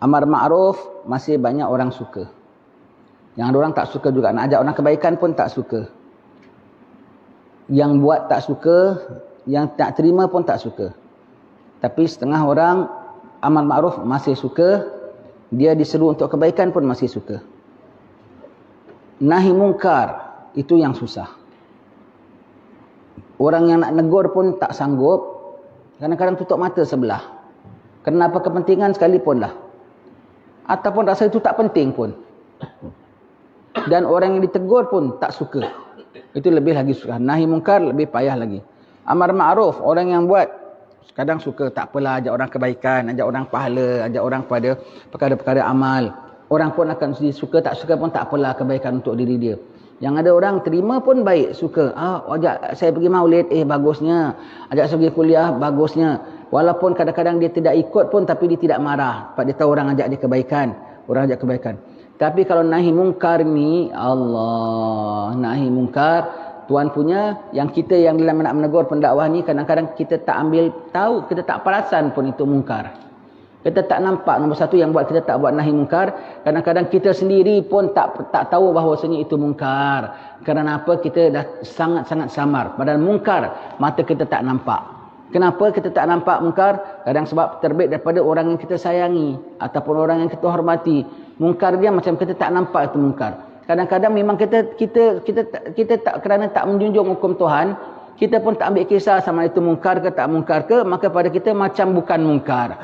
Amar ma'ruf masih banyak orang suka. Yang ada orang tak suka juga. Nak ajak orang kebaikan pun tak suka. Yang buat tak suka, yang tak terima pun tak suka. Tapi setengah orang amar ma'ruf masih suka. Dia diseru untuk kebaikan pun masih suka. Nahi mungkar, itu yang susah. Orang yang nak negur pun tak sanggup. Kadang-kadang tutup mata sebelah. Kenapa kepentingan sekalipun lah. Ataupun rasa itu tak penting pun. Dan orang yang ditegur pun tak suka. Itu lebih lagi susah. Nahi mungkar lebih payah lagi. Amar ma'ruf, orang yang buat kadang suka, tak apalah, ajak orang kebaikan, ajak orang pahala, ajak orang pada perkara-perkara amal. Orang pun akan suka, tak suka pun tak apalah, kebaikan untuk diri dia. Yang ada orang terima pun baik, suka. Ajak saya pergi maulid, bagusnya. Ajak saya pergi kuliah, bagusnya. Walaupun kadang-kadang dia tidak ikut pun, tapi dia tidak marah. Sebab dia tahu orang ajak dia kebaikan. Orang ajak kebaikan. Tapi kalau nahi mungkar ni, Allah, nahi mungkar, Tuan punya, yang kita yang dalam nak menegur pendakwah ni, kadang-kadang kita tak ambil tahu, kita tak perasan pun itu mungkar. Kita tak nampak. Nombor satu yang buat kita tak buat nahi mungkar, kadang-kadang kita sendiri pun tak tahu bahawasanya itu mungkar. Kerana apa? Kita dah sangat-sangat samar. Padahal mungkar, mata kita tak nampak. Kenapa kita tak nampak mungkar? Kadang sebab terbit daripada orang yang kita sayangi ataupun orang yang kita hormati. Mungkar dia macam kita tak nampak itu mungkar. Kadang-kadang memang kita tak, kerana tak menjunjung hukum Tuhan, kita pun tak ambil kisah sama itu mungkar ke tak mungkar ke, maka pada kita macam bukan mungkar.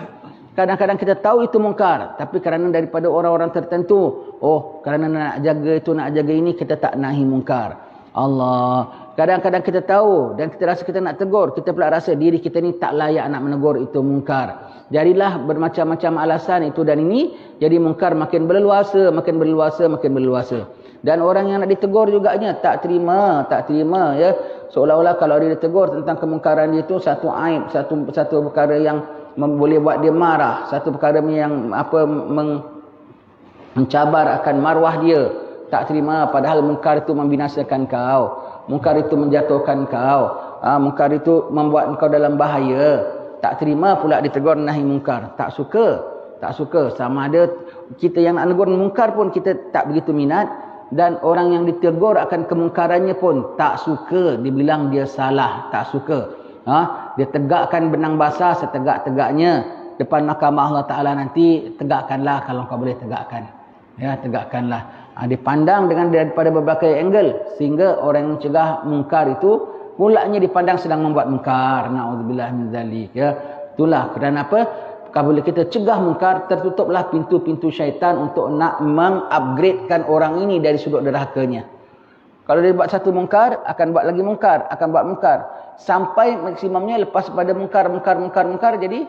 Kadang-kadang kita tahu itu mungkar, tapi kerana daripada orang-orang tertentu, kerana nak jaga itu, nak jaga ini, kita tak nahi mungkar. Allah, kadang-kadang kita tahu dan kita rasa kita nak tegur, kita pula rasa diri kita ni tak layak nak menegur, itu mungkar. Jadilah bermacam-macam alasan itu dan ini, jadi mungkar makin berleluasa, makin berleluasa, makin berleluasa. Dan orang yang nak ditegur juganya tak terima ya. Seolah-olah kalau dia ditegur tentang kemungkaran dia itu satu aib, satu perkara yang boleh buat dia marah, satu perkara yang mencabar akan maruah dia. Tak terima, padahal mungkar itu membinasakan kau. Mungkar itu menjatuhkan kau. Mungkar itu membuat kau dalam bahaya. Tak terima pula ditegur nahi mungkar. Tak suka. Sama ada kita yang nak negur mungkar pun kita tak begitu minat. Dan orang yang ditegur akan kemungkarannya pun tak suka. Dibilang dia salah. Tak suka. Dia tegakkan benang basah setegak-tegaknya. Depan mahkamah Allah Ta'ala nanti, tegakkanlah kalau kau boleh tegakkan. Ya, tegakkanlah. Dipandang daripada berbagai angle. Sehingga orang yang mencegah mungkar itu mulanya dipandang sedang membuat mungkar. Na'udzubillah min zalik. Ya. Itulah kerana apa? Kalau kita cegah mungkar, tertutuplah pintu-pintu syaitan untuk nak mengupgradekan orang ini dari sudut derhakanya. Kalau dia buat satu mungkar, akan buat lagi mungkar, akan buat mungkar. Sampai maksimumnya lepas pada mungkar, jadi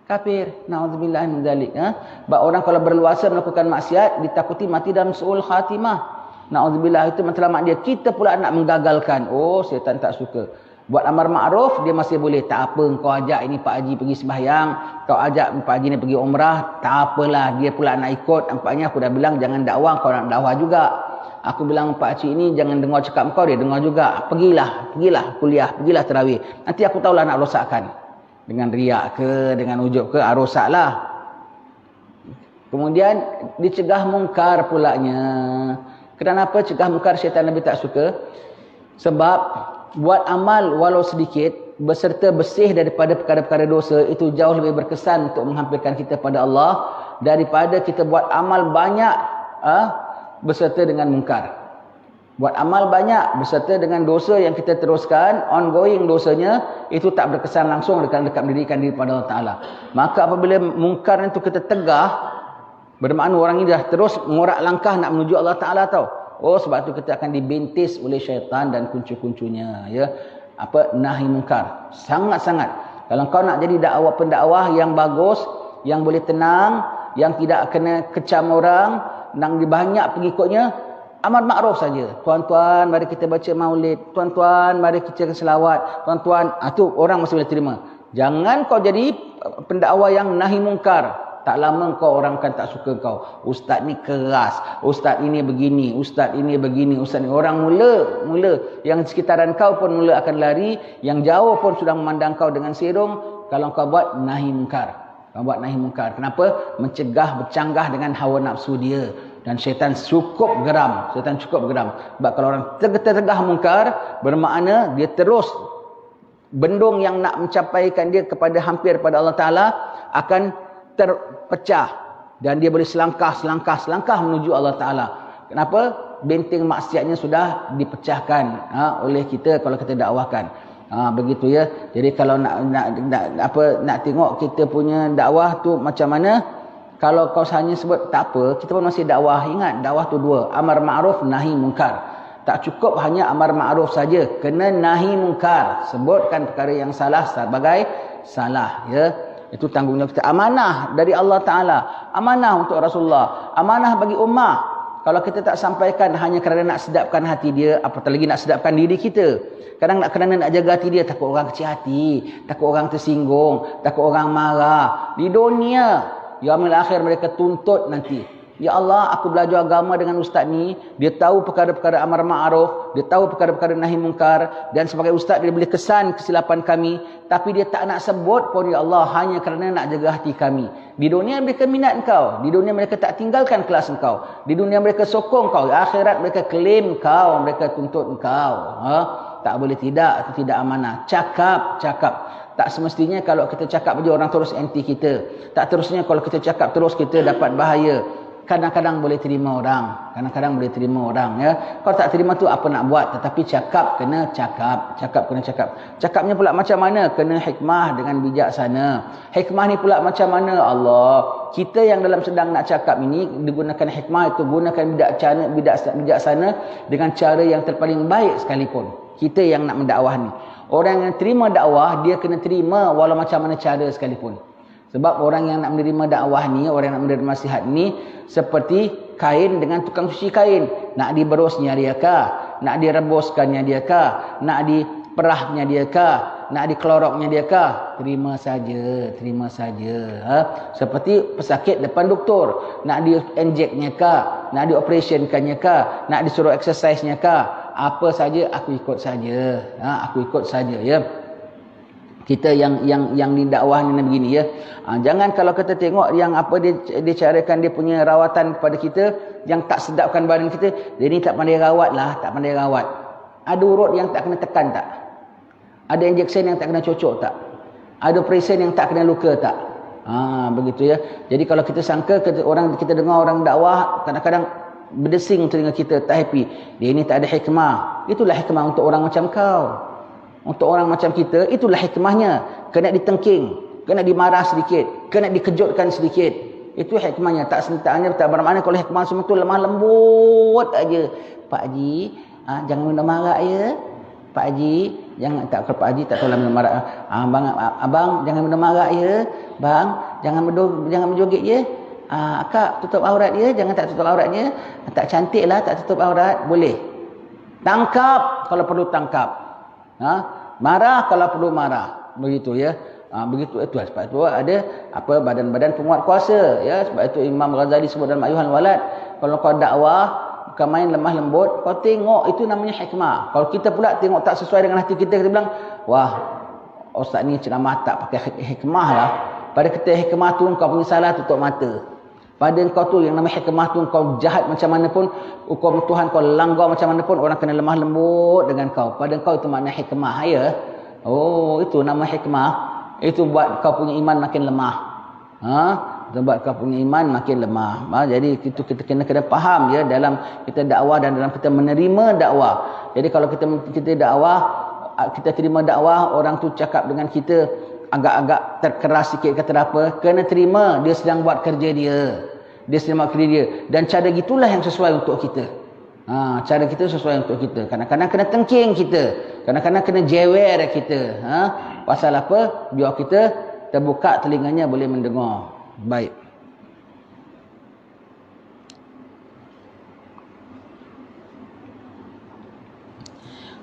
kafir. Na'udzubillah min zalik. Sebab orang kalau berluasa melakukan maksiat, ditakuti mati dalam su'ul khatimah. Na'udzubillah, itu matlamat dia. Kita pula nak menggagalkan. Syaitan tak suka. Buat amar ma'ruf, dia masih boleh. Tak apa, kau ajak ini Pak Haji pergi sembahyang, kau ajak Pak Haji ni pergi umrah, tak apalah, dia pula nak ikut. Nampaknya aku dah bilang jangan dakwah, kau nak dakwah juga. Aku bilang Pak Haji ini jangan dengar cakap kau, dia dengar juga. Pergilah kuliah, pergilah tarawih. Nanti aku tahulah nak rosakkan. Dengan riak ke, dengan ujub ke, rosaklah. Kemudian dicegah mungkar pulanya. Kenapa cegah mungkar syaitan lebih tak suka? Sebab buat amal walau sedikit beserta bersih daripada perkara-perkara dosa itu jauh lebih berkesan untuk menghampirkan kita pada Allah daripada kita buat amal banyak beserta dengan mungkar. Buat amal banyak beserta dengan dosa yang kita teruskan, ongoing dosanya, itu tak berkesan langsung dekat mendirikan diri pada Allah Ta'ala. Maka apabila mungkar itu kita tegah, bermakna orang ini dah terus mengorak langkah nak menuju Allah Ta'ala tau. Sebab tu kita akan dibintis oleh syaitan dan kuncu-kuncunya. Ya. Nahi mungkar. Sangat-sangat. Kalau kau nak jadi pendakwah yang bagus, yang boleh tenang, yang tidak kena kecam orang, yang banyak pengikutnya, amar ma'ruf saja. Tuan-tuan, mari kita baca maulid. Tuan-tuan, mari kita selawat. Tuan-tuan, tu orang masih boleh terima. Jangan kau jadi pendakwah yang nahi mungkar. Tak lama kau orang akan tak suka kau. Ustaz ni keras. Ustaz ini begini. Ustaz ini begini. Ustaz ni. Orang mula. Yang sekitaran kau pun mula akan lari. Yang jauh pun sudah memandang kau dengan serong. Kalau kau buat nahi mungkar. buat nahi mungkar. Kenapa? Mencegah, bercanggah dengan hawa nafsu dia. Dan syaitan cukup geram. Sebab kalau orang tegah mungkar, bermakna dia terus bendung yang nak mencapaikan dia kepada hampir pada Allah Ta'ala akan terpecah. Dan dia boleh selangkah menuju Allah Ta'ala. Kenapa? Benteng maksiatnya sudah dipecahkan oleh kita kalau kita dakwahkan. Begitu ya. Jadi kalau nak tengok kita punya dakwah tu macam mana, kalau kau hanya sebut tak apa, kita pun masih dakwah. Ingat, dakwah tu dua, amar ma'ruf, nahi mungkar. Tak cukup hanya amar ma'ruf saja, kena nahi mungkar. Sebutkan perkara yang salah sebagai salah, ya. Itu tanggungjawab kita. Amanah dari Allah Ta'ala, amanah untuk Rasulullah, amanah bagi ummah. Kalau kita tak sampaikan hanya kerana nak sedapkan hati dia, apatah lagi nak sedapkan diri kita. Kadang kerana nak jaga hati dia, takut orang kecil hati, takut orang tersinggung, takut orang marah. Di dunia, yaumil akhir mereka tuntut nanti. Ya Allah, aku belajar agama dengan ustaz ni, dia tahu perkara-perkara amar ma'ruf, dia tahu perkara-perkara nahi mungkar, dan sebagai ustaz dia boleh kesan kesilapan kami, tapi dia tak nak sebut pun ya Allah, hanya kerana nak jaga hati kami. Di dunia mereka minat engkau, di dunia mereka tak tinggalkan kelas engkau, di dunia mereka sokong kau, di akhirat mereka klaim kau, mereka tuntut engkau. Tak boleh tidak, itu tidak amanah. Cakap. Tak semestinya kalau kita cakap saja orang terus anti kita. Tak terusnya kalau kita cakap terus kita dapat bahaya. Kadang-kadang boleh terima orang, ya. Kalau tak terima tu apa nak buat, tetapi cakap kena cakap. Cakapnya pula macam mana? Kena hikmah dengan bijaksana. Hikmah ni pula macam mana? Allah, kita yang dalam sedang nak cakap ini digunakan hikmah itu, gunakan bijaksana dengan cara yang terpaling baik sekalipun. Kita yang nak mendakwah ni, orang yang terima dakwah, dia kena terima walau macam mana cara sekalipun. Sebab orang yang nak menerima dakwah ni, orang yang nak menerima nasihat ni, seperti kain dengan tukang cuci kain. Nak diberusnya dia kah? Nak direbuskannya dia kah? Nak diperahnya dia kah? Nak dikeloroknya dia kah? Terima saja. Seperti pesakit depan doktor. Nak di-injeknya kah? Nak di-operationkannya kah? Nak disuruh exercise-nya kah? Apa saja aku ikut saja, ya. Kita yang di dakwah ni begini, ya. Jangan kalau kita tengok yang apa dia carakan dia punya rawatan kepada kita yang tak sedapkan badan kita, dia ni tak pandai rawat. Ada urut yang tak kena tekan tak? Ada injection yang tak kena cocok tak? Ada operation yang tak kena luka tak? Begitu, ya. Jadi kalau kita sangka kita dengar orang dakwah, kadang-kadang berdesing telinga kita, tak happy. Dia ni tak ada hikmah. Itulah hikmah untuk orang macam kau. Untuk orang macam kita, itulah hikmahnya. Kena ditengking, kena dimarah sedikit, kena dikejutkan sedikit. Itu hikmahnya. Tak bermakna kalau hikmah semua tu lemah lembut aja. Pak Haji, jangan minum marah ya. Pak Haji, jangan tak Pak Haji tak tahu minum marah. Abang jangan minum marah ya. Bang, jangan berjoget ya. Akak tutup aurat ya, jangan tak tutup auratnya. Tak cantik lah tak tutup aurat. Boleh. Tangkap kalau perlu tangkap. Marah kalau perlu marah. Begitu, ya. Begitu itu. Sebab itu ada badan-badan penguat kuasa, ya. Sebab itu Imam Ghazali sebut dalam Ayuhal Walad, kalau kau dakwah bukan main lemah lembut, kau tengok, itu namanya hikmah. Kalau kita pula tengok tak sesuai dengan hati kita bilang, wah, ustaz ni ceramah tak pakai hikmah lah. Pada kita hikmah tu kau punya salah, tutup mata. Pada kau tu yang namanya hikmah tu, kau jahat macam mana pun, hukum Tuhan kau langgar macam mana pun, orang kena lemah lembut dengan kau. Pada kau itu makna hikmah, ya. Oh, itu nama hikmah. Itu buat kau punya iman makin lemah. Itu buat kau punya iman makin lemah. Jadi itu kita kena faham, ya, dalam kita dakwah dan dalam kita menerima dakwah. Jadi kalau kita dakwah, kita terima dakwah, orang tu cakap dengan kita agak-agak terkeras sikit kata apa, kena terima dia sedang buat kerja dia. Dan cara gitulah yang sesuai untuk kita. Cara kita sesuai untuk kita. Kadang-kadang kena tengking kita, kadang-kadang kena jewer kita. Pasal apa? Biar kita terbuka telinganya boleh mendengar. Baik.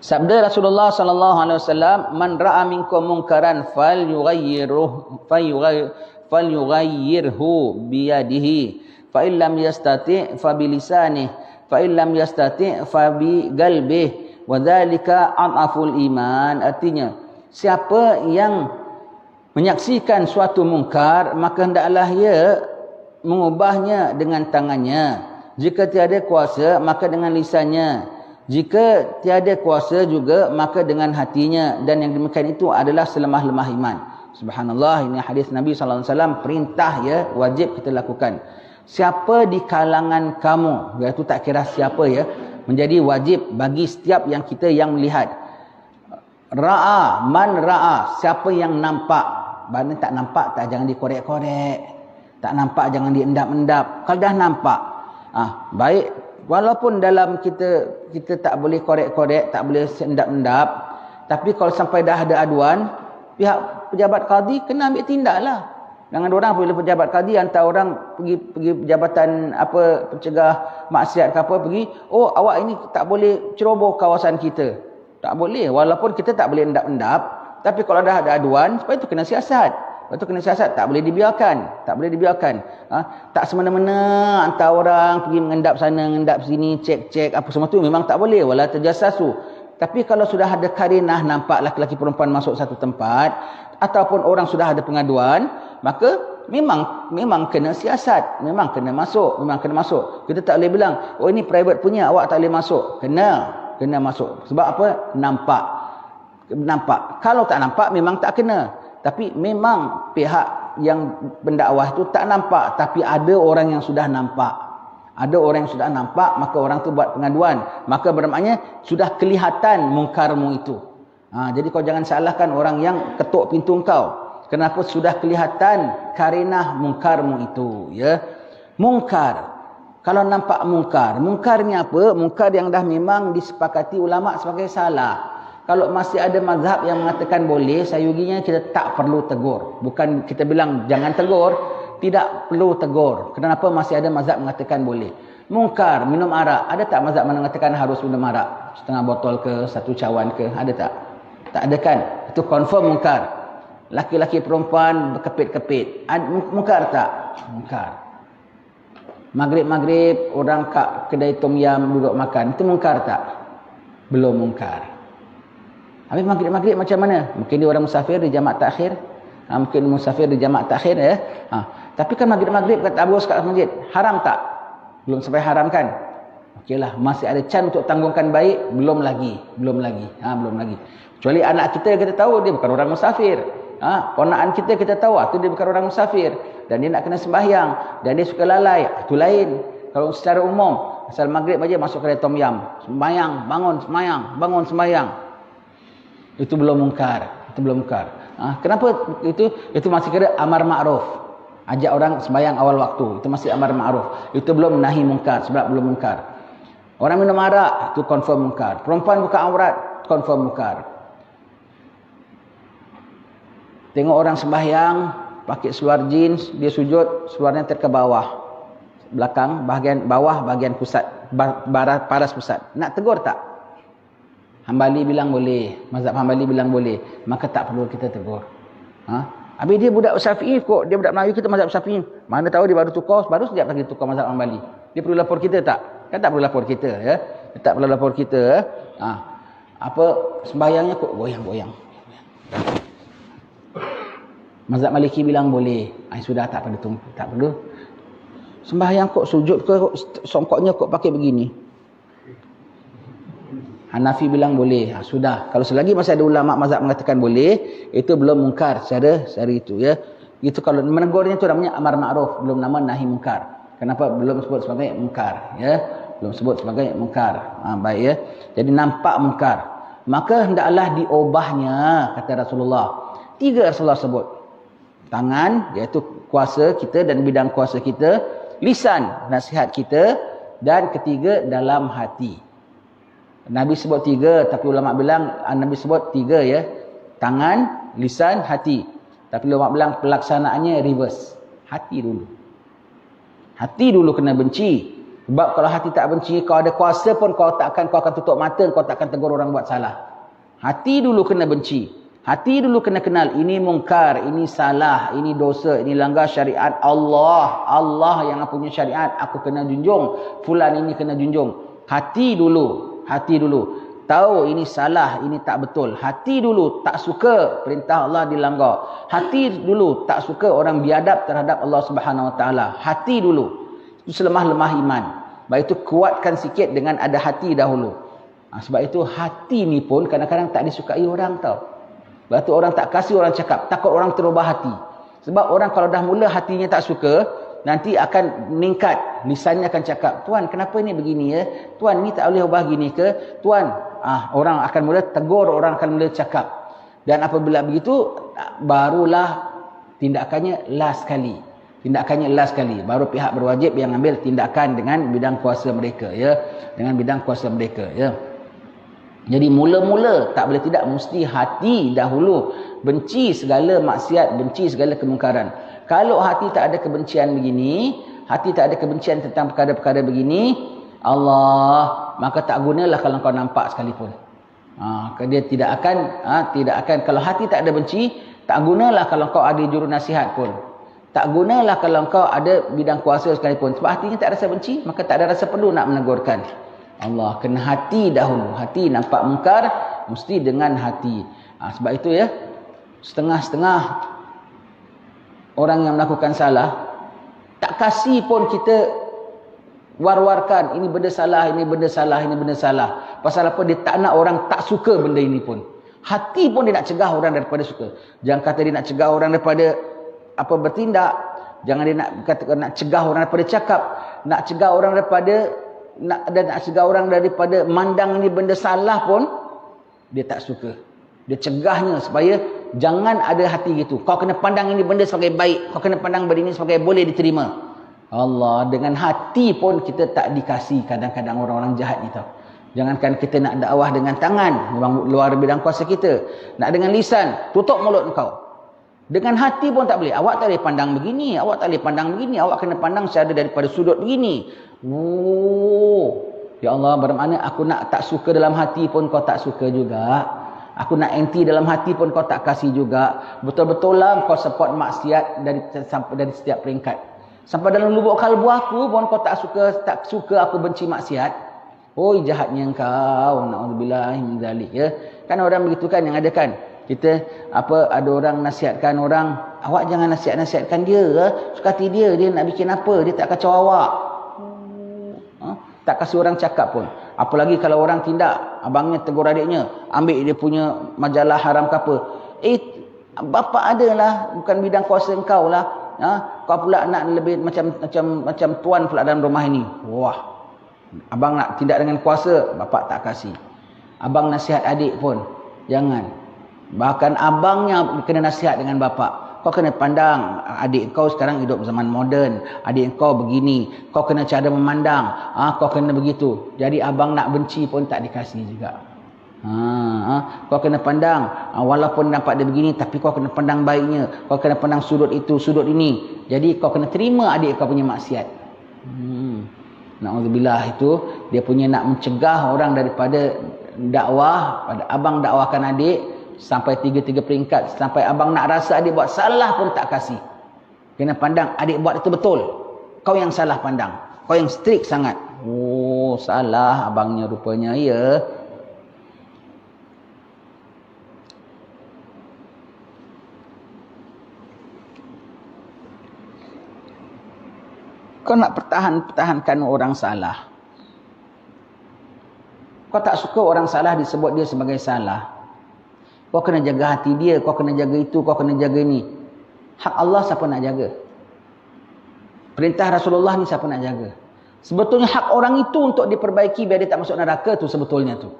Sabda Rasulullah sallallahu alaihi wasallam, man ra'a minkum munkaran falyughayyirhu biyadihi, fa in lam yastati' fa bilisanihi, fa in lam yastati' fa bi qalbihi, wa dzalika adhaful iman. Artinya, siapa yang menyaksikan suatu mungkar, maka hendaklah ia mengubahnya dengan tangannya. Jika tiada kuasa, maka dengan lisannya. Jika tiada kuasa juga, maka dengan hatinya. Dan yang demikian itu adalah selemah-lemah iman. Subhanallah, ini hadis Nabi SAW, perintah ya, wajib kita lakukan. Siapa di kalangan kamu, iaitu tak kira siapa ya, menjadi wajib bagi setiap yang kita yang melihat. Ra'a, man ra'a, siapa yang nampak. Mana tak nampak, tak jangan dikorek-korek. Tak nampak, jangan diendap-endap. Kalau dah nampak, baik, walaupun dalam kita tak boleh korek-korek, tak boleh endap-endap, tapi kalau sampai dah ada aduan, pihak pejabat qadi kena ambil tindak lah. Jangan orang apabila pejabat qadi hantar orang pergi jabatan apa pencegah maksiat ke apa, pergi, oh awak ini tak boleh ceroboh kawasan kita. Tak boleh, walaupun kita tak boleh endap-endap, tapi kalau dah ada aduan, sebab itu kena siasat. Sebab itu kena siasat, tak boleh dibiarkan. Tak boleh dibiarkan. Tak semena-mena hantar orang pergi mengendap sana, mengendap sini, cek-cek, apa semua tu memang tak boleh. Wala tajassasu. Tapi kalau sudah ada karinah, nampak lelaki perempuan masuk satu tempat, ataupun orang sudah ada pengaduan, maka memang kena siasat. Memang kena masuk. Memang kena masuk. Kita tak boleh bilang, oh ini private punya, awak tak boleh masuk. Kena masuk. Sebab apa? Nampak. Kalau tak nampak memang tak kena. Tapi memang pihak yang pendakwah itu tak nampak, tapi ada orang yang sudah nampak. Ada orang yang sudah nampak, maka orang tu buat pengaduan. Maka bermaknanya sudah kelihatan mungkarmu itu. Jadi kau jangan salahkan orang yang ketuk pintu kau. Kenapa sudah kelihatan karinah mungkarmu itu, ya. Mungkar. Kalau nampak mungkar, mungkarnya apa? Mungkar yang dah memang disepakati ulama sebagai salah. Kalau masih ada mazhab yang mengatakan boleh, sayuginya kita tak perlu tegur. Bukan kita bilang jangan tegur, tidak perlu tegur. Kenapa masih ada mazhab mengatakan boleh? Mungkar, minum arak. Ada tak mazhab mengatakan harus minum arak? Setengah botol ke, satu cawan ke? Ada tak? Tak ada kan? Itu confirm mungkar. Laki-laki perempuan berkepit-kepit. Mungkar tak? Mungkar. Maghrib-maghrib orang kat kedai tom yam duduk makan. Itu mungkar tak? Belum mungkar. Habis maghrib-maghrib macam mana? Mungkin dia orang musafir di jamaah takhir. Mungkin musafir di jamaah takhir ya. Tapi kan maghrib-maghrib kat tabus kat masjid. Haram tak? Belum sampai haram kan? Okeylah, masih ada can untuk tanggungan baik? Belum lagi. Belum lagi. Kecuali anak kita kita tahu dia bukan orang musafir. Ponaan kita tahu tu dia bukan orang musafir. Dan dia nak kena sembahyang. Dan dia suka lalai. Itu lain. Kalau secara umum, asal maghrib aja masuk kedai tom yam. Sembahyang, bangun sembahyang. Bangun sembahyang. Itu belum mungkar. Kenapa itu? Itu masih kira amar ma'ruf. Ajak orang sembahyang awal waktu. Itu masih amar ma'ruf. Itu belum nahi mungkar. Sebab belum mungkar. Orang minum arak, itu confirm mungkar. Perempuan buka aurat, confirm mungkar. Tengok orang sembahyang, pakai seluar jeans, dia sujud, seluarnya ke bawah. Belakang, bahagian bawah, bahagian pusat. Paras pusat. Nak tegur tak? Hambali bilang boleh. Mazhab Hambali bilang boleh. Maka tak perlu kita tegur. Habis dia budak Syafi'i kok. Dia budak Melayu kita mazhab Syafi'i. Mana tahu dia baru tukar. Baru sekejap lagi tukar mazhab Hambali. Dia perlu lapor kita tak? Kan tak perlu lapor kita. Ya? Dia tak perlu lapor kita. Apa sembahyangnya kok goyang-goyang. Mazhab Maliki bilang boleh. Sudah tak perlu. Sembahyang kok sujud ke songkoknya kok pakai begini. Hanafi bilang boleh. Sudah. Kalau selagi masih ada ulama mazhab mengatakan boleh, itu belum mungkar secara itu ya. Itu kalau menegurnya itu namanya amar ma'ruf, belum nama nahi mungkar. Kenapa belum sebut sebagai mungkar ya? Belum sebut sebagai mungkar. Baik ya. Jadi nampak mungkar. Maka hendaklah diubahnya kata Rasulullah. 3 Rasulullah sebut. Tangan iaitu kuasa kita dan bidang kuasa kita, lisan nasihat kita, dan ketiga dalam hati. Nabi sebut 3, tapi ulama bilang Nabi sebut 3 ya. Tangan, lisan, hati. Tapi ulama bilang pelaksanaannya reverse. Hati dulu kena benci. Sebab kalau hati tak benci, kau ada kuasa pun kau akan tutup mata, kau tak akan tegur orang buat salah. Hati dulu kena benci. Hati dulu kena kenal ini mungkar, ini salah, ini dosa, ini langgar syariat Allah. Allah yang punya syariat, aku kena junjung. Fulan ini kena junjung. Hati dulu. tahu ini salah, ini tak betul. Hati dulu tak suka perintah Allah dilanggar. Hati dulu tak suka orang biadab terhadap Allah Subhanahu Wa Taala. Hati dulu. Itu selemah-lemah iman. Sebab itu kuatkan sikit dengan ada hati dahulu. Sebab itu hati ni pun kadang-kadang tak disukai orang tau. Sebab itu orang tak kasih orang cakap. Takut orang terubah hati. Sebab orang kalau dah mula hatinya tak suka, nanti akan meningkat. Lisannya akan cakap, Tuan kenapa ini begini ya? Tuan ini tak boleh ubah gini ke? Tuan, orang akan mula tegur, orang akan mula cakap. Dan apabila begitu, barulah tindakannya last kali. Tindakannya last kali. Baru pihak berwajib yang ambil tindakan dengan bidang kuasa mereka. Ya, dengan bidang kuasa mereka. Ya. Jadi mula-mula tak boleh tidak mesti hati dahulu benci segala maksiat, benci segala kemungkaran. Kalau hati tak ada kebencian begini, hati tak ada kebencian tentang perkara-perkara begini, Allah, maka tak gunalah kalau kau nampak sekalipun. Dia tidak akan kalau hati tak ada benci, tak gunalah kalau kau ada juru nasihat pun. Tak gunalah kalau kau ada bidang kuasa sekalipun. Sebab hatinya tak rasa benci, maka tak ada rasa perlu nak menegurkan. Allah, kena hati dahulu. Hati nampak mungkar, mesti dengan hati. Sebab itu ya, setengah-setengah orang yang melakukan salah, tak kasih pun kita war-warkan, ini benda salah, ini benda salah, ini benda salah. Pasal apa? Dia tak nak orang tak suka benda ini pun. Hati pun dia nak cegah orang daripada suka. Jangan kata dia nak cegah orang daripada bertindak. Jangan dia nak cegah orang daripada cakap. Nak cegah orang daripada nak cegah orang daripada mandang ini benda salah pun, dia tak suka. Dia cegahnya supaya jangan ada hati gitu. Kau kena pandang ini benda sebagai baik. Kau kena pandang benda ini sebagai boleh diterima. Allah, dengan hati pun kita tak dikasih kadang-kadang orang-orang jahat ni tau. Jangankan kita nak dakwah dengan tangan, memang luar bidang kuasa kita. Nak dengan lisan, tutup mulut kau. Dengan hati pun tak boleh. Awak tak boleh pandang begini, awak tak boleh pandang begini. Awak kena pandang secara daripada sudut begini. Ya Allah, bermakna aku nak tak suka dalam hati pun kau tak suka juga. Aku nak anti dalam hati pun kau tak kasih juga. Betul-betul lah kau support maksiat dari setiap peringkat. Sampai dalam lubuk kalbu aku pun kau tak suka aku benci maksiat. Oi, jahatnya engkau. Na'udzubillah min zalik, ya. Kan orang begitu kan yang ada kan. Kita ada orang nasihatkan orang, awak jangan nasihatkan dia, suka hati dia nak bikin apa, dia tak kacau awak. Tak kasih orang cakap pun. Apalagi kalau orang tindak, abangnya tegur adiknya, ambil dia punya majalah haram ke apa. Bapa adalah, bukan bidang kuasa engkau lah. Kau pula nak lebih macam tuan pula dalam rumah ini. Wah. Abang nak tindak dengan kuasa, bapa tak kasih. Abang nasihat adik pun, jangan. Bahkan abangnya kena nasihat dengan bapa. Kau kena pandang, adik kau sekarang hidup zaman moden. Adik kau begini. Kau kena cara memandang. Kau kena begitu. Jadi abang nak benci pun tak dikasih juga. Kau kena pandang. Walaupun nampak dia begini, tapi kau kena pandang baiknya. Kau kena pandang sudut itu, sudut ini. Jadi kau kena terima adik kau punya maksiat. Na'udzubillah itu. Dia punya nak mencegah orang daripada dakwah. Pada abang dakwahkan adik. Sampai 3 peringkat. Sampai abang nak rasa adik buat salah pun tak kasih. Kena pandang adik buat itu betul. Kau yang salah pandang. Kau yang strict sangat. Oh, salah abangnya rupanya. Ya. Kau nak pertahankan orang salah. Kau tak suka orang salah disebut dia sebagai salah. Kau kena jaga hati dia, kau kena jaga itu, kau kena jaga ini. Hak Allah siapa nak jaga? Perintah Rasulullah ni siapa nak jaga? Sebetulnya hak orang itu untuk diperbaiki biar dia tak masuk neraka tu sebetulnya tu.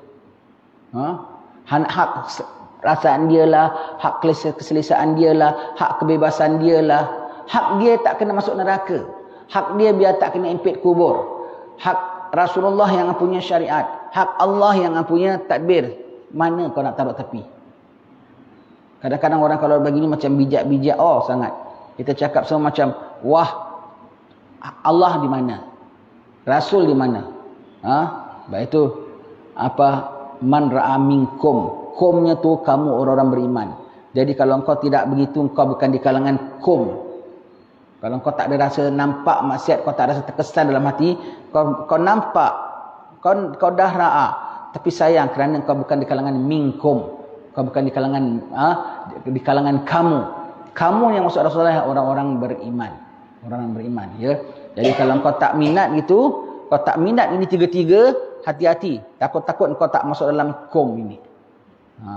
Hak perasaan dia lah, hak keselesaan dia lah, hak kebebasan dia lah. Hak dia tak kena masuk neraka. Hak dia biar tak kena impit kubur. Hak Rasulullah yang punya syariat. Hak Allah yang punya tadbir. Mana kau nak taruh tepi? Kadang-kadang orang kalau begini macam bijak-bijak sangat. Kita cakap semua macam, wah, Allah di mana? Rasul di mana? Baik itu man ra'a minkum. Kumnya tu kamu orang-orang beriman. Jadi kalau engkau tidak begitu, engkau bukan di kalangan kum. Kalau engkau tak ada rasa nampak maksiat, kau tak rasa terkesan dalam hati, kau nampak, kau dah ra'a, Tapi sayang kerana kau bukan di kalangan minkum. Kau bukan di kalangan di kalangan kamu. Kamu yang maksud Rasulullah orang-orang beriman. Orang beriman, ya. Jadi kalau kau tak minat gitu, kau tak minat ini tiga-tiga, hati-hati. Takut-takut kau tak masuk dalam kum ini.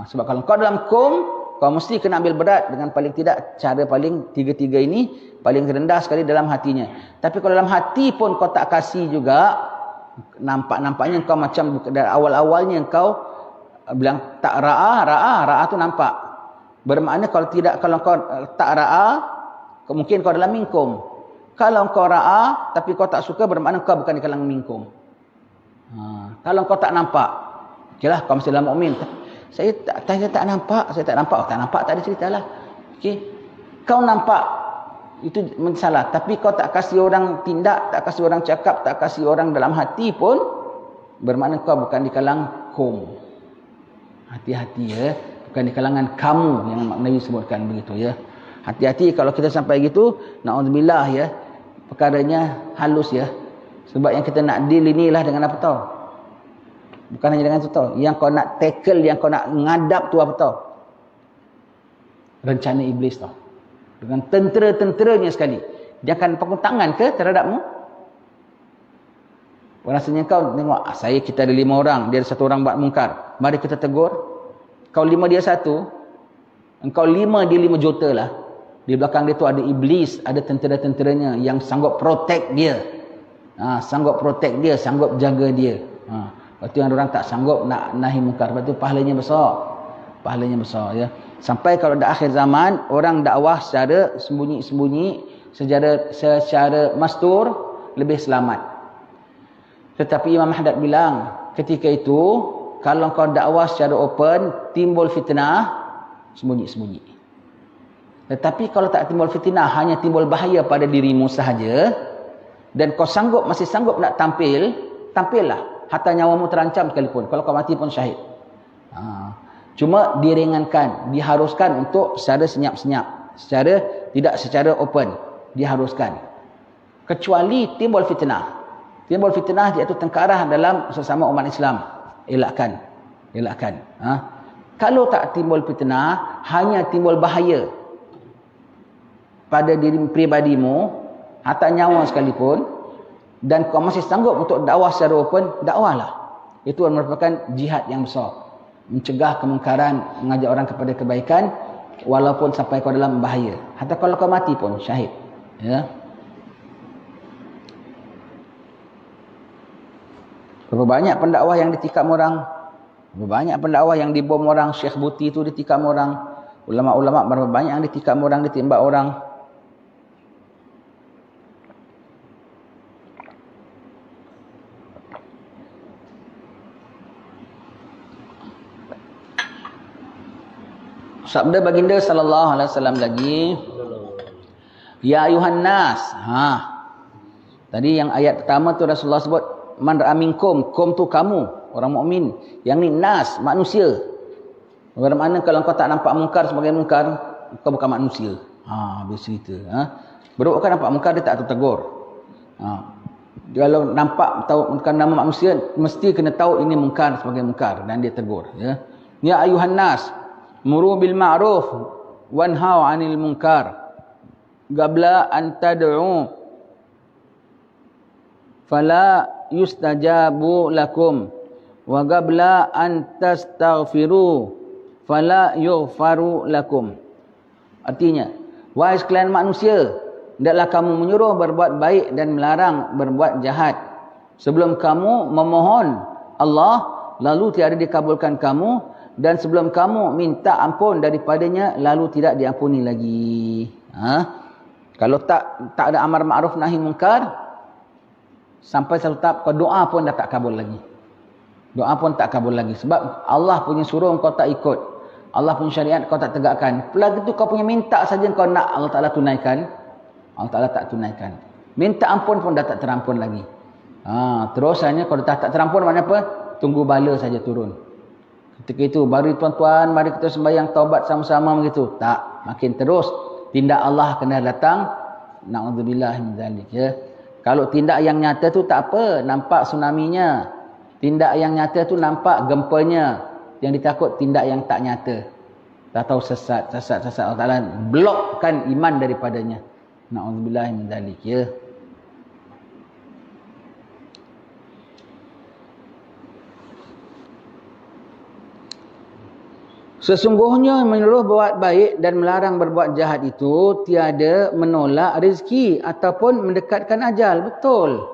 Sebab kalau kau dalam kum, kau mesti kena ambil berat dengan paling tidak cara paling tiga-tiga ini paling rendah sekali dalam hatinya. Tapi kalau dalam hati pun kau tak kasih juga, nampaknya kau macam dari awal-awalnya kau bilang tak ra'a tu nampak. Bermakna kalau kau tak ra'a, mungkin kau dalam minkum. Kalau kau ra'a tapi kau tak suka, bermakna kau bukan di kalangan minkum. Kalau kau tak nampak, okeylah kau masih dalam mukmin. Saya tak nampak. Oh, tak nampak tak ada ceritalah. Okey. Kau nampak itu masalah, tapi kau tak kasih orang tindak, tak kasih orang cakap, tak kasih orang dalam hati pun, bermakna kau bukan di kalangan kum. Hati-hati, ya. Bukan di kalangan kamu yang Nabi sebutkan begitu, ya. Hati-hati kalau kita sampai gitu, na'udzubillah, ya. Perkaranya halus, ya. Sebab yang kita nak deal inilah dengan apa tau? Bukan hanya dengan itu tau. Yang kau nak tackle, yang kau nak ngadap tu apa tau? Rencana iblis tau. Dengan tentera-tenteranya sekali. Dia akan pakai tangan ke terhadapmu? Rasanya kau tengok, kita ada 5 orang, dia ada 1 orang buat mungkar. Mari kita tegur. Kau 5 dia 1. Engkau 5 dia 5 juta lah. Di belakang dia tu ada iblis, ada tentera-tenteranya yang sanggup protect dia. Sanggup protect dia, sanggup jaga dia. Lepas tu yang orang tak sanggup nak nahi mungkar. Lepas tu pahalanya besar. Pahalanya besar, ya. Sampai kalau dah akhir zaman, orang dakwah secara sembunyi-sembunyi, secara mastur, lebih selamat. Tetapi Imam Haddad bilang, ketika itu, kalau kau dakwah secara open, timbul fitnah, sembunyi-sembunyi. Tetapi kalau tak timbul fitnah, hanya timbul bahaya pada dirimu sahaja, dan kau masih sanggup nak tampil, tampillah. Hatta nyawamu terancam sekalipun. Kalau kau mati pun syahid. Cuma diringankan, diharuskan untuk secara senyap-senyap. Tidak secara open. Diharuskan. Kecuali timbul fitnah. Timbul fitnah iaitu tengkarah dalam sesama umat Islam. Elakkan. Kalau tak timbul fitnah, hanya timbul bahaya pada diri pribadimu, hatta nyawa sekalipun, dan kau masih sanggup untuk dakwah secara open, dakwahlah. Itu merupakan jihad yang besar. Mencegah kemungkaran, mengajak orang kepada kebaikan, walaupun sampai kau dalam bahaya. Hatta kalau kau mati pun syahid. Ya. Berapa banyak pendakwah yang ditikam orang. Berapa banyak pendakwah yang dibom orang. Syekh Buti itu ditikam orang. Ulama-ulama berapa banyak yang ditikam orang, ditembak orang. Sabda baginda sallallahu alaihi wasallam lagi, ya ayuhan nas. Tadi yang ayat pertama tu Rasulullah sebut man ra'a minkum, kum tu kamu, orang mukmin. Yang ni nas, manusia. Bagaimana kalau kau tak nampak mungkar sebagai mungkar, kau bukan manusia. Habis cerita. Baru kau nampak mungkar, dia tak tertegur. Kalau nampak tahu bukan nama manusia, mesti kena tahu ini mungkar sebagai mungkar dan dia tegur, ya. Ya ayuhan nas, muru bil ma'ruf wanhau 'anil munkar qabla an tad'u fala yustajabu lakum wa qabla an tastaghfiru fala yughfaru lakum. Artinya, wahai sekalian manusia, hendaklah kamu menyuruh berbuat baik dan melarang berbuat jahat sebelum kamu memohon Allah, lalu tiada dikabulkan kamu, dan sebelum kamu minta ampun daripadanya, lalu tidak diampuni lagi. Kalau tak ada amar ma'ruf nahi munkar, sampai satu tahap kau doa pun dah tak kabul lagi. Doa pun tak kabul lagi. Sebab Allah punya suruh kau tak ikut. Allah punya syariat kau tak tegakkan. Pelagi tu kau punya minta saja kau nak Allah Ta'ala tunaikan. Allah Ta'ala tak tunaikan. Minta ampun pun dah tak terampun lagi. Terus hanya kalau dah tak terampun, maknanya apa? Tunggu bala saja turun. Ketika itu, baru tuan-tuan, mari kita sembahyang taubat sama-sama begitu. Tak, makin terus tindak Allah kena datang. Na'udzubillah min zalik, ya. Kalau tindak yang nyata tu tak apa, nampak tsunami-nya. Tindak yang nyata tu nampak gempanya. Yang ditakut tindak yang tak nyata. Tak tahu sesat Allah Ta'ala blokkan iman daripadanya. Na'udzubillah min dzalik, ya. Sesungguhnya menyuruh buat baik dan melarang berbuat jahat itu tiada menolak rezeki ataupun mendekatkan ajal. Betul.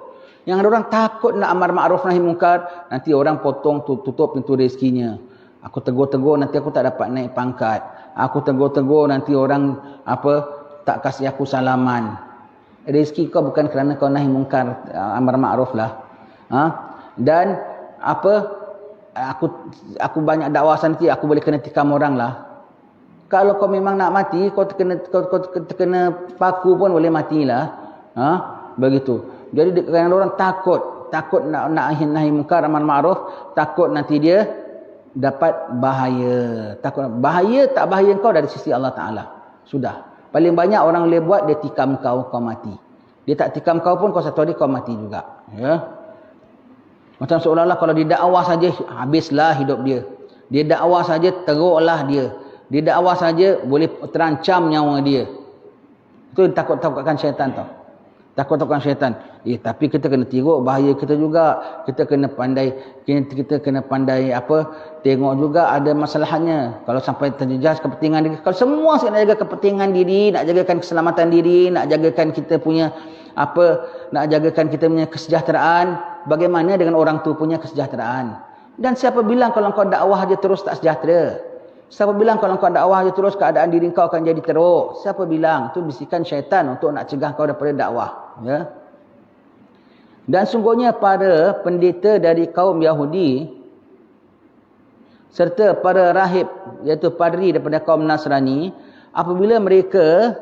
Yang ada orang takut nak amar ma'ruf nahi mungkar, nanti orang potong tutup pintu rezekinya. Aku tegur-tegur nanti aku tak dapat naik pangkat. Aku tegur-tegur nanti orang tak kasih aku salaman. Rezeki kau bukan kerana kau nahi mungkar, amar ma'ruf lah. Dan aku banyak dakwah nanti aku boleh kena tikam orang lah. Kalau kau memang nak mati, kau terkena paku pun boleh matilah. Begitu. Jadi kadang orang takut nak nahi mungkar, amar ma'ruf, takut nanti dia dapat bahaya. Takut bahaya tak bahaya kau dari sisi Allah Taala. Sudah. Paling banyak orang boleh buat, dia tikam kau mati. Dia tak tikam kau pun kau satu hari kau mati juga. Ya. Macam seolah-olah kalau dia dakwah saja habislah hidup dia. Dia dakwah saja teruklah dia. Dia dakwah saja boleh terancam nyawa dia. Itu takut-takutkan syaitan tau. Takut-takutkan syaitan. Tapi kita kena tiruk bahaya kita juga. Kita kena pandai tengok juga ada masalahnya. Kalau sampai terjejas kepentingan diri, kalau semua nak jaga kepentingan diri, nak jagakan keselamatan diri, nak jagakan kita punya nak jagakan kita punya kesejahteraan, bagaimana dengan orang tu punya kesejahteraan? Dan siapa bilang kalau kau dakwah aja terus tak sejahtera? Siapa bilang kalau kau dakwah aja terus keadaan diri kau akan jadi teruk? Siapa bilang? Itu bisikan syaitan untuk nak cegah kau daripada dakwah, ya. Dan sungguhnya para pendeta dari kaum Yahudi serta para rahib, iaitu padri daripada kaum Nasrani, apabila mereka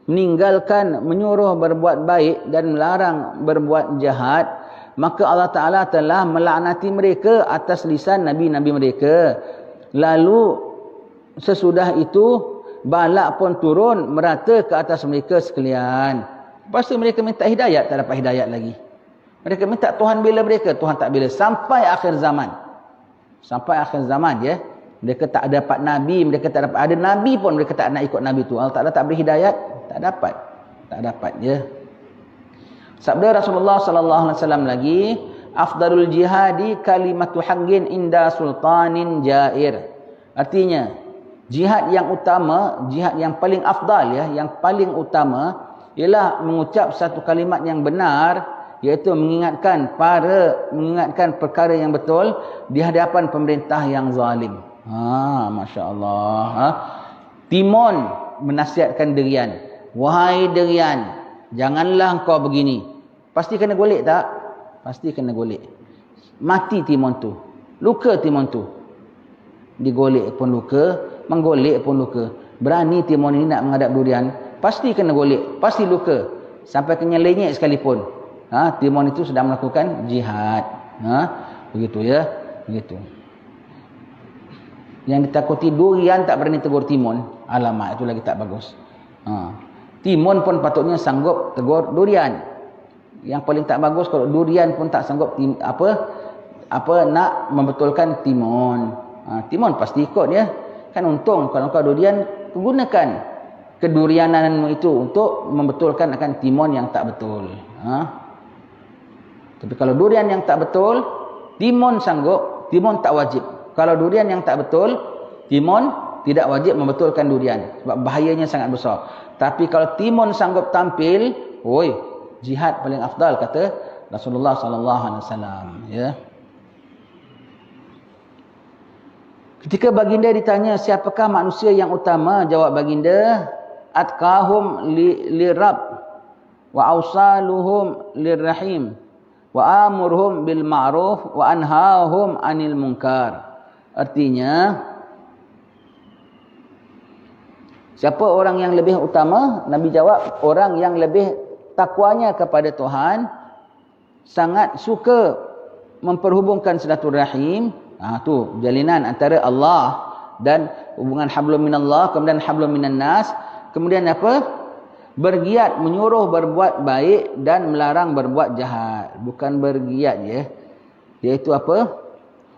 meninggalkan menyuruh berbuat baik dan melarang berbuat jahat, maka Allah Ta'ala telah melaknati mereka atas lisan Nabi-Nabi mereka. Lalu sesudah itu balak pun turun merata ke atas mereka sekalian. Lepas tu mereka minta hidayat, tak dapat hidayat lagi. Mereka minta Tuhan bela mereka, Tuhan tak bela. Sampai akhir zaman. Sampai akhir zaman, ya. Mereka tak dapat Nabi, mereka tak dapat, ada Nabi pun mereka tak nak ikut Nabi tu. Allah Ta'ala tak beri hidayat, tak dapat, ya. Sabda Rasulullah sallallahu alaihi wasallam lagi, afdalul jihadi kalimatu haqqin inda sultanin jair. Artinya, jihad yang utama, jihad yang paling afdal, ya, yang paling utama ialah mengucap satu kalimat yang benar, iaitu mengingatkan perkara yang betul di hadapan pemerintah yang zalim. Masya-Allah. Timon menasihatkan Derian, wahai Derian, janganlah kau begini. Pasti kena golek tak? Pasti kena golek. Mati Timon tu. Luka Timon tu. Digolek pun luka, menggolek pun luka. Berani Timon ini nak menghadap Durian, pasti kena golek, pasti luka. Sampai kena lenyek sekalipun. Timon itu sedang melakukan jihad. Begitu, ya. Begitu. Yang ditakuti Durian tak berani tegur Timon. Alamak, itu lagi tak bagus. Timon pun patutnya sanggup tegur Durian. Yang paling tak bagus kalau Durian pun tak sanggup nak membetulkan Timon. Timon pasti ikut, ya. Kan untung kalau kau Durian gunakan keduriananmu itu untuk membetulkan akan Timon yang tak betul. Tapi kalau Durian yang tak betul, Timon sanggup, Timon tak wajib. Kalau Durian yang tak betul, Timon tidak wajib membetulkan Durian. Sebab bahayanya sangat besar. Tapi kalau Timon sanggup tampil, jihad paling afdal, kata Rasulullah sallallahu alaihi wasallam, ya. Ketika baginda ditanya siapakah manusia yang utama, jawab baginda, atqahum lirab wa awsaluhum lirrahim wa amurhum bil ma'ruf wa anhahum anil munkar. Artinya, siapa orang yang lebih utama? Nabi jawab, orang yang lebih takwanya kepada Tuhan, sangat suka memperhubungkan silaturahim. Tu jalinan antara Allah dan hubungan hablum minallah, kemudian hablum minan nas, kemudian bergiat menyuruh berbuat baik dan melarang berbuat jahat. Bukan bergiat, ya. Iaitu apa?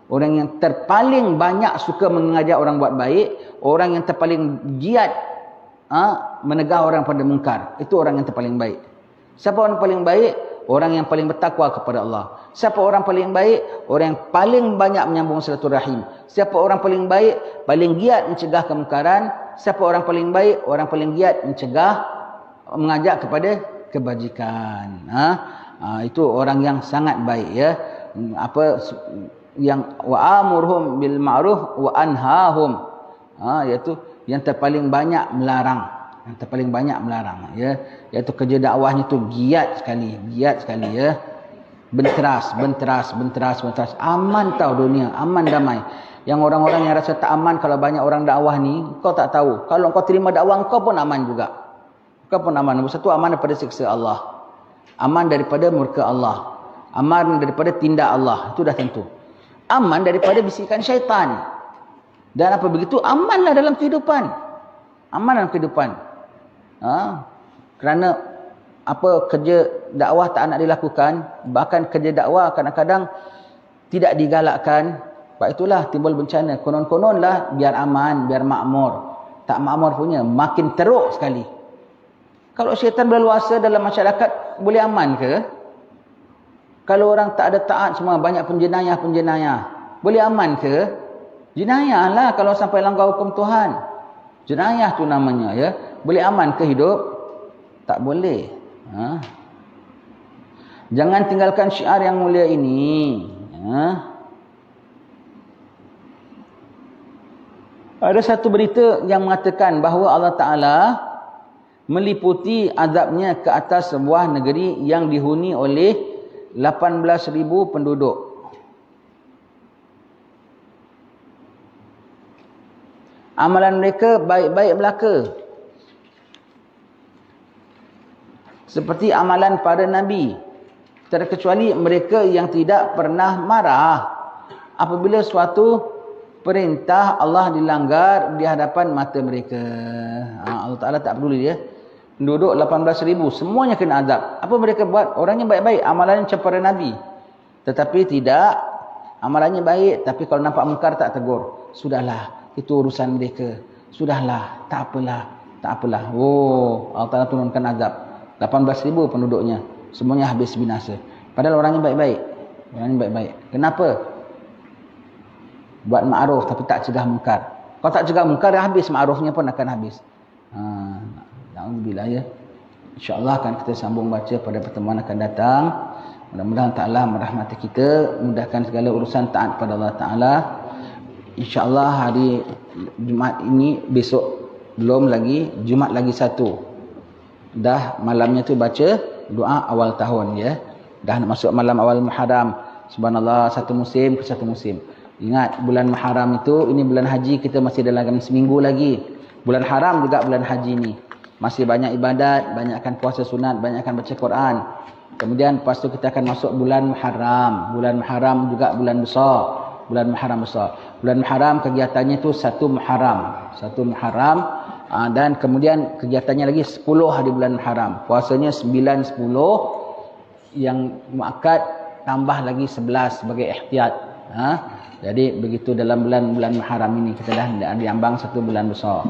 Orang yang terpaling banyak suka mengajak orang buat baik, orang yang terpaling giat menegah orang pada mungkar. Itu orang yang terpaling baik. Siapa orang paling baik? Orang yang paling bertakwa kepada Allah. Siapa orang paling baik? Orang yang paling banyak menyambung silaturahim. Siapa orang paling baik? Paling giat mencegah kemungkaran. Siapa orang paling baik? Orang paling giat mengajak kepada kebajikan. Itu orang yang sangat baik, ya. Yang wa'amurhum bil ma'ruf wa anhahum, iaitu yang terpaling banyak melarang, ya, iaitu kerja dakwahnya tu giat sekali, ya. Benteras, aman tau dunia, aman damai. Yang orang-orang yang rasa tak aman kalau banyak orang dakwah ni, kau tak tahu. Kalau kau terima dakwah, kau pun aman juga. Kau pun aman. Nombor satu, aman daripada siksa Allah, aman daripada murka Allah, aman daripada tindak Allah. Itu dah tentu. Aman daripada bisikan syaitan. Dan apa begitu, amanlah dalam kehidupan. Kerana kerja dakwah tak nak dilakukan, bahkan kerja dakwah kadang-kadang tidak digalakkan. Sebab itulah timbul bencana. Konon-kononlah biar aman, biar makmur. Tak makmur punya, makin teruk sekali. Kalau syaitan berluasa dalam masyarakat, boleh aman ke? Kalau orang tak ada taat semua, banyak penjenayah, boleh aman ke? Jenayah lah kalau sampai langgar hukum Tuhan. Jenayah tu namanya, ya. Boleh aman ke hidup? Tak boleh. Jangan tinggalkan syiar yang mulia ini. Ada satu berita yang mengatakan bahawa Allah Ta'ala meliputi azabnya ke atas sebuah negeri yang dihuni oleh 18,000 penduduk. Amalan mereka baik-baik belaka, seperti amalan para nabi, terkecuali mereka yang tidak pernah marah apabila suatu perintah Allah dilanggar di hadapan mata mereka. Allah Ta'ala tak peduli, ya. Penduduk 18,000 semuanya kena azab. Apa mereka buat? Orangnya baik-baik, amalannya macam para nabi. Tetapi tidak, amalannya baik, tapi kalau nampak mungkar tak tegur. Sudahlah, itu urusan mereka. Sudahlah, tak apalah. Allah Ta'ala turunkan azab. 18,000 penduduknya, semuanya habis binasa. Padahal orangnya baik-baik. Kenapa? Buat ma'ruf tapi tak cegah mungkar. Kalau tak cegah mungkar, habis ma'rufnya pun akan habis. Alhamdulillah, ya. InsyaAllah akan kita sambung baca pada pertemuan akan datang. Mudah-mudahan Ta'ala merahmati kita, mudahkan segala urusan taat pada Allah Ta'ala. InsyaAllah hari Jumaat ini, besok belum lagi, Jumaat lagi satu. Dah malamnya tu baca doa awal tahun, ya. Dah nak masuk malam awal Muharram. Subhanallah, satu musim ke satu musim. Ingat, bulan Muharram itu, ini bulan haji, kita masih dalam seminggu lagi. Bulan haram juga bulan haji ni. Masih banyak ibadat, banyakkan puasa sunat, banyakkan baca Quran. Kemudian lepas tu kita akan masuk bulan Muharram. Bulan Muharram juga bulan besar. Bulan Muharram kegiatannya tu 1 Muharram. Dan kemudian kegiatannya lagi 10 hari bulan Muharram. Puasanya 9, 10. Yang muakkad tambah lagi 11 sebagai ihtiyat. Jadi begitu dalam bulan Muharram ini kita dah diambang 1 bulan besar.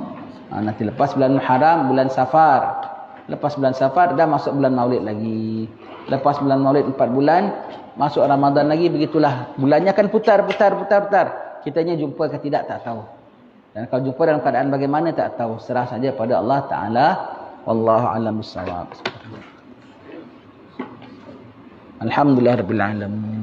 Nanti lepas bulan Muharram, bulan Safar. Lepas bulan Safar dah masuk bulan Maulid lagi. Lepas bulan Maulid 4 bulan, masuk Ramadan lagi. Begitulah. Bulannya akan putar. Kitanya jumpa ke tidak, tak tahu. Dan kalau jumpa dalam keadaan bagaimana, tak tahu. Serah saja pada Allah Ta'ala. Wallahu a'lam bissawab. Alhamdulillah Rabbil Alamin.